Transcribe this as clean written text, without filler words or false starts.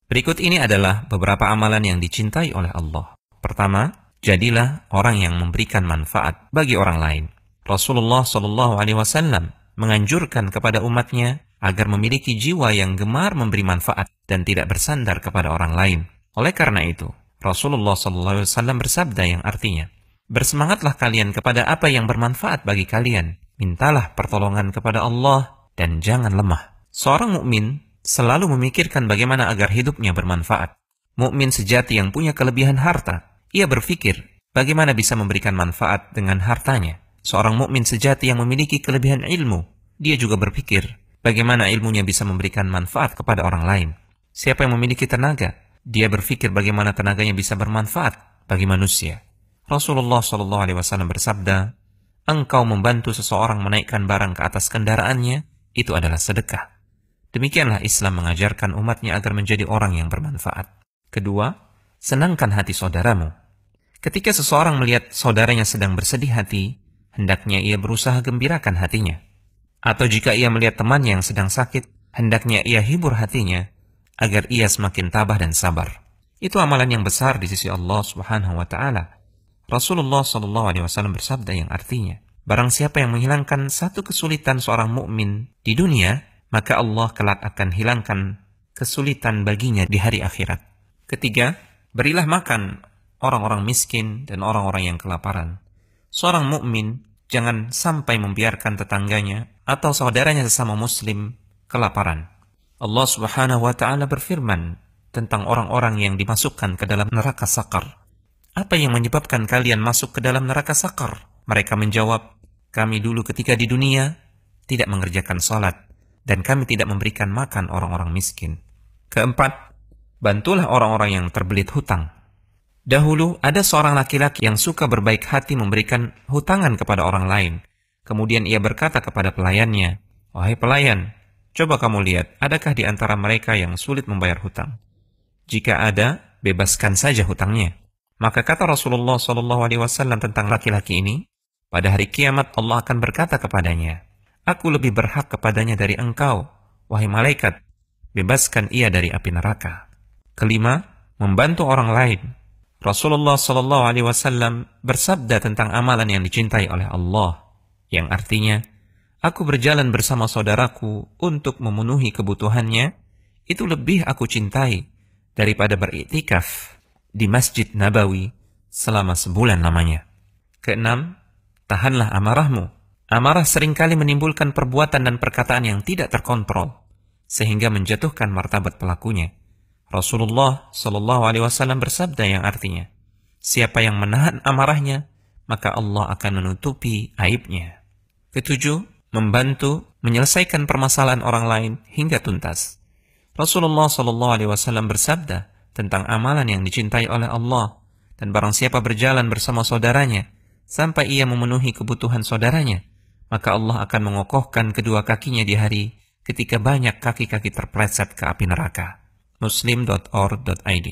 Berikut ini adalah beberapa amalan yang dicintai oleh Allah. Pertama, jadilah orang yang memberikan manfaat bagi orang lain. Rasulullah SAW menganjurkan kepada umatnya agar memiliki jiwa yang gemar memberi manfaat dan tidak bersandar kepada orang lain. Oleh karena itu, Rasulullah SAW bersabda yang artinya, bersemangatlah kalian kepada apa yang bermanfaat bagi kalian. Mintalah pertolongan kepada Allah dan jangan lemah. Seorang mukmin selalu memikirkan bagaimana agar hidupnya bermanfaat. Mukmin sejati yang punya kelebihan harta, ia berpikir bagaimana bisa memberikan manfaat dengan hartanya. Seorang mukmin sejati yang memiliki kelebihan ilmu, dia juga berpikir bagaimana ilmunya bisa memberikan manfaat kepada orang lain. Siapa yang memiliki tenaga, dia berpikir bagaimana tenaganya bisa bermanfaat bagi manusia. Rasulullah SAW bersabda, engkau membantu seseorang menaikkan barang ke atas kendaraannya, itu adalah sedekah. Demikianlah Islam mengajarkan umatnya agar menjadi orang yang bermanfaat. Kedua, senangkan hati saudaramu. Ketika seseorang melihat saudaranya sedang bersedih hati, hendaknya ia berusaha gembirakan hatinya. Atau jika ia melihat temannya yang sedang sakit, hendaknya ia hibur hatinya, agar ia semakin tabah dan sabar. Itu amalan yang besar di sisi Allah Subhanahu wa Ta'ala. Rasulullah SAW bersabda yang artinya, barang siapa yang menghilangkan satu kesulitan seorang mukmin di dunia, maka Allah kelak akan hilangkan kesulitan baginya di hari akhirat. Ketiga, berilah makan orang-orang miskin dan orang-orang yang kelaparan. Seorang mukmin jangan sampai membiarkan tetangganya atau saudaranya sesama muslim kelaparan. Allah Subhanahu wa Ta'ala berfirman tentang orang-orang yang dimasukkan ke dalam neraka sakar. Apa yang menyebabkan kalian masuk ke dalam neraka sakar? Mereka menjawab, kami dulu ketika di dunia tidak mengerjakan salat dan kami tidak memberikan makan orang-orang miskin. Keempat, bantulah orang-orang yang terbelit hutang. Dahulu ada seorang laki-laki yang suka berbaik hati memberikan hutangan kepada orang lain. Kemudian ia berkata kepada pelayannya, wahai pelayan, coba kamu lihat, adakah di antara mereka yang sulit membayar hutang? Jika ada, bebaskan saja hutangnya. Maka kata Rasulullah SAW tentang laki-laki ini, pada hari kiamat Allah akan berkata kepadanya, aku lebih berhak kepadanya dari engkau, wahai malaikat, bebaskan ia dari api neraka. Kelima, membantu orang lain. Rasulullah SAW bersabda tentang amalan yang dicintai oleh Allah, yang artinya, aku berjalan bersama saudaraku untuk memenuhi kebutuhannya, itu lebih aku cintai daripada beriktikaf di Masjid Nabawi selama sebulan lamanya. Keenam, tahanlah amarahmu. Amarah seringkali menimbulkan perbuatan dan perkataan yang tidak terkontrol, sehingga menjatuhkan martabat pelakunya. Rasulullah SAW bersabda yang artinya, siapa yang menahan amarahnya, maka Allah akan menutupi aibnya. Ketujuh, membantu menyelesaikan permasalahan orang lain hingga tuntas. Rasulullah SAW bersabda tentang amalan yang dicintai oleh Allah, dan barang siapa berjalan bersama saudaranya sampai ia memenuhi kebutuhan saudaranya, maka Allah akan mengokohkan kedua kakinya di hari ketika banyak kaki-kaki terpleset ke api neraka. Muslim.org.id